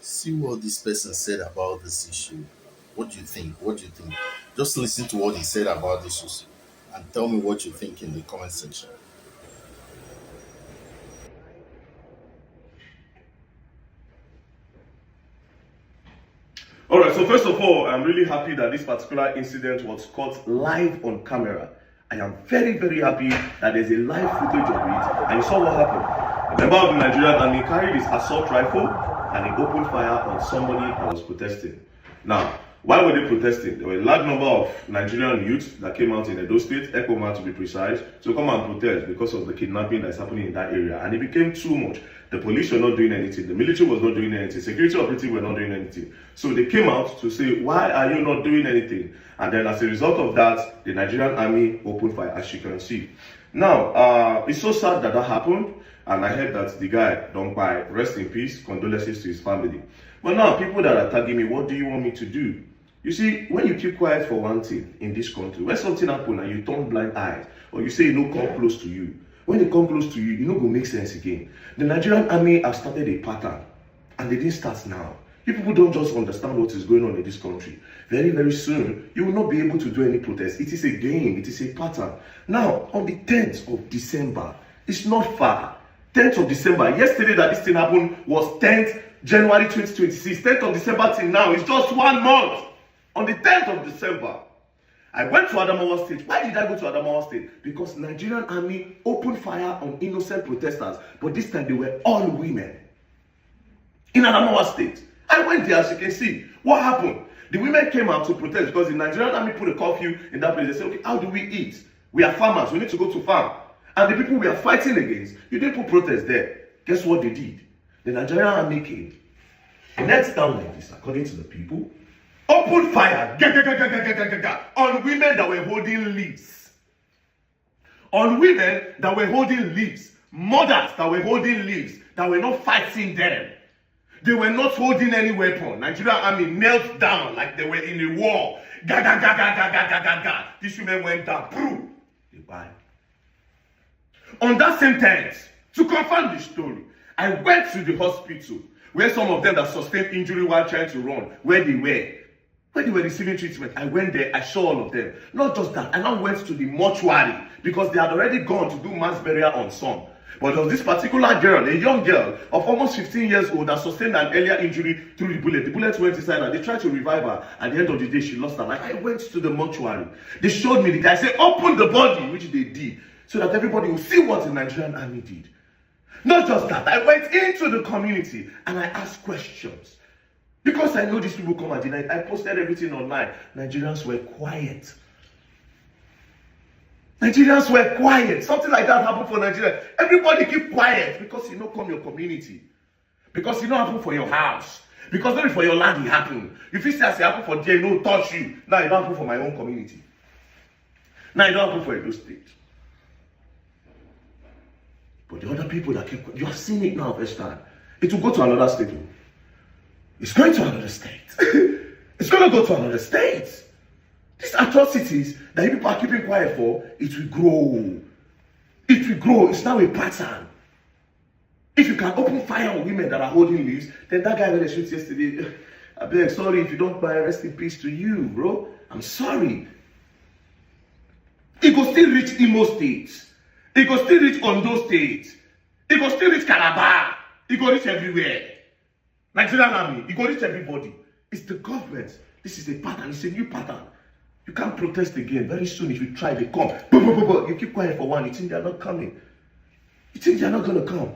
See what this person said about this issue. What do you think? What do you think? Just listen to what he said about this issue and tell me what you think in the comment section. All right, so first of all, I'm really happy that this particular incident was caught live on camera. I am very, very happy that there's a live footage of it, and you saw what happened. A member of the Nigerian army carried his assault rifle and he opened fire on somebody that was protesting. Now, why were they protesting? There were a large number of Nigerian youths that came out in Edo State, Ekoma to be precise, to come and protest because of the kidnapping that's happening in that area. And it became too much. The police were not doing anything, the military was not doing anything, security operatives were not doing anything. So they came out to say, why are you not doing anything? And then as a result of that, the Nigerian army opened fire, as you can see. Now, it's so sad that that happened. And I heard that the guy don't buy, rest in peace, condolences to his family. But now, people that are tagging me, what do you want me to do? You see, when you keep quiet for one thing in this country, when something happens and you turn blind eyes, or you say you don't come close to you, when they come close to you, you know go make sense again. The Nigerian army have started a pattern, and they didn't start now. You people don't just understand what is going on in this country. Very, very soon, you will not be able to do any protest. It is a game, it is a pattern. Now, on the 10th of December, it's not far. 10th of December, yesterday that this thing happened was 10th January 2026. 10th of December till now, it's just 1 month. On the 10th of December, I went to Adamawa State. Why did I go to Adamawa State? Because Nigerian army opened fire on innocent protesters, but this time they were all women. In Adamawa State. I went there, as you can see. What happened? The women came out to protest because the Nigerian army put a curfew in that place. They said, okay, how do we eat? We are farmers, we need to go to farm. And the people we are fighting against, you didn't put protest there. Guess what they did? The Nigerian army came, knelt down like this, according to the people, opened fire on women that were holding leaves. On women that were holding leaves. Mothers that were holding leaves, that were not fighting them. They were not holding any weapon. Nigerian army knelt down like they were in a war. These women went down. Pooh. They died. On that same tent, to confirm the story, I went to the hospital where some of them that sustained injury while trying to run, where they were receiving treatment. I went there, I saw all of them. Not just that, I now went to the mortuary because they had already gone to do mass burial on some. But there was this particular girl, a young girl of almost 15 years old that sustained an earlier injury through the bullet. The bullet went inside and they tried to revive her. At the end of the day, she lost her life. I went to the mortuary. They showed me the guy said, open the body, which they did, so that everybody will see what the Nigerian army did. Not just that, I went into the community and I asked questions. Because I know these people come at the night, I posted everything online. Nigerians were quiet. Nigerians were quiet. Something like that happened for Nigeria. Everybody keep quiet because you know come your community. Because you know happen for your house. Because not for your land it happened. If you say it happen for there, no touch you. Now it don't happen for my own community. Now it don't happen for Edo State. But the other people that keep quiet, you have seen it now first time. It will go to another state. It's going to another state. It's going to go to another state. These atrocities that people are keeping quiet for, it will grow. It will grow. It's now a pattern. If you can open fire on women that are holding leaves, then that guy when they shoot yesterday, I beg, sorry if you don't buy, rest in peace to you, bro. I'm sorry. It will still reach Imo State. It will still reach Ondo State. It will still reach Calabar. It will reach everywhere. Nigerian army, it will reach everybody. It's the government. This is a pattern. It's a new pattern. You can't protest again. Very soon, if you try, they come. You keep quiet for one. You think they're not coming. You think they're not going to come.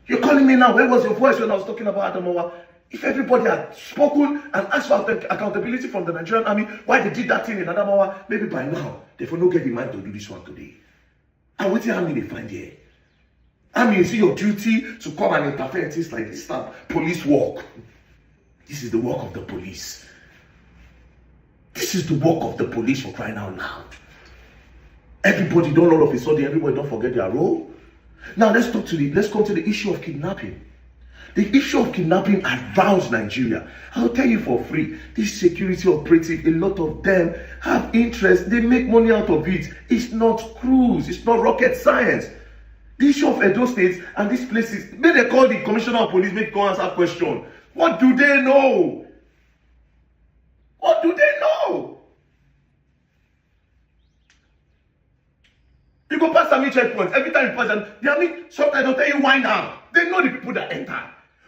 You're calling me now. Where was your voice when I was talking about Adamawa? If everybody had spoken and asked for accountability from the Nigerian army, why they did that thing in Adamawa, maybe by now, they will not get the mind to do this one today. And what army they find here? Army, is it your duty to come and interfere in things like this stuff? Police work. This is the work of the police. This is the work of the police for crying out loud. Everybody don't all of a sudden, everybody don't forget their role. Now let's come to the issue of kidnapping. The issue of kidnapping around Nigeria. I'll tell you for free, this security operative, a lot of them have interest. They make money out of it. It's not cruise. It's not rocket science. The issue of Edo State and these places, may they call the commissioner of police, make come answer question. What do they know? What do they know? You go past Army checkpoints, every time you pass them, the Army sometimes they'll tell you wind down. They know the people that enter.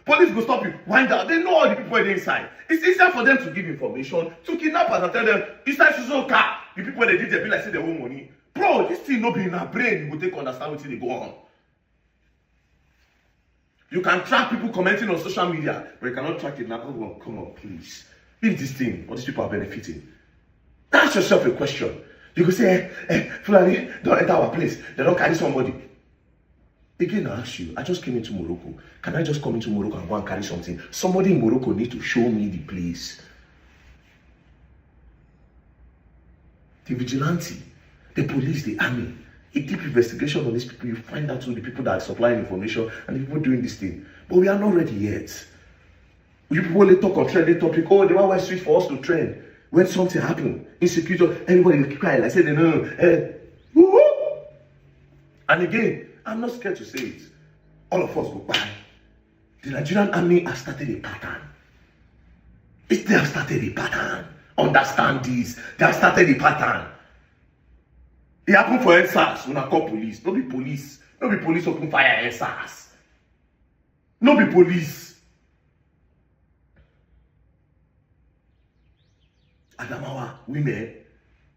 Police go stop you, wind down. They know all the people inside. It's easier for them to give information to kidnappers and tell them, inside Suzuka car, the people they did they be like say they own money. Bro, this thing no be in our brain. You go take understand what they go on. You can track people commenting on social media, but you cannot track kidnappers. Well, come on, please. Leave this thing. All these people are benefiting. Ask yourself a question. You could say, Fulani, don't enter our place. They don't carry somebody. Again, I ask you, I just came into Morocco. Can I just come into Morocco and go and carry something? Somebody in Morocco need to show me the place. The vigilante, the police, the army, a deep investigation on these people. You find out who the people that are supplying information and the people doing this thing. But we are not ready yet. You people they talk on trend, they topic, oh, they want West Street for us to trend. When something happen, insecurity, everybody will keep quiet. I said, no. And again, I'm not scared to say it. All of us go by. The Nigerian army has started a pattern. They have started a pattern. Understand this. They have started a pattern. It happened for NSAS when I call police. No be police. No be police open fire NSAS. No be police. Adamawa, women,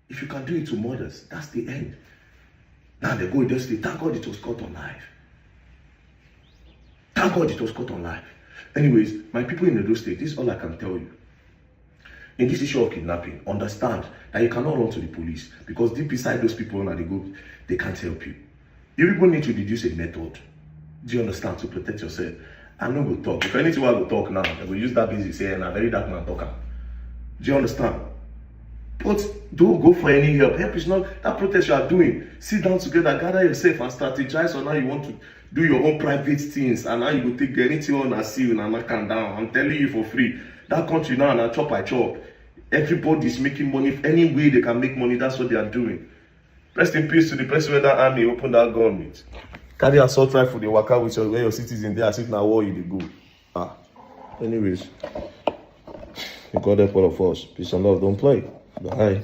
if you can do it to mothers, that's the end. Now they go just say, thank God it was caught on live. Thank God it was caught on live. Anyways, my people in Edo State, this is all I can tell you. In this issue of kidnapping, understand that you cannot run to the police because deep inside those people, when they go, they can't help you. You people need to deduce a method. Do you understand? To protect yourself. I'm not going to talk. If anything I will talk now, I will use that business here and a very dark man talker. Do you understand? But don't go for any help. Help is not that protest you are doing. Sit down together, gather yourself and strategize on how you want to do your own private things and how you will take anything on and see you and knock them down. I'm telling you for free. That country now and chop by chop. Everybody's making money. Any way they can make money, that's what they are doing. Rest in peace to the person where that army opened that gun with. Carry assault rifle, they work out with your, where your citizens there as if now war you they go. Anyways. God help all of us. Peace and love. Don't play. Bye.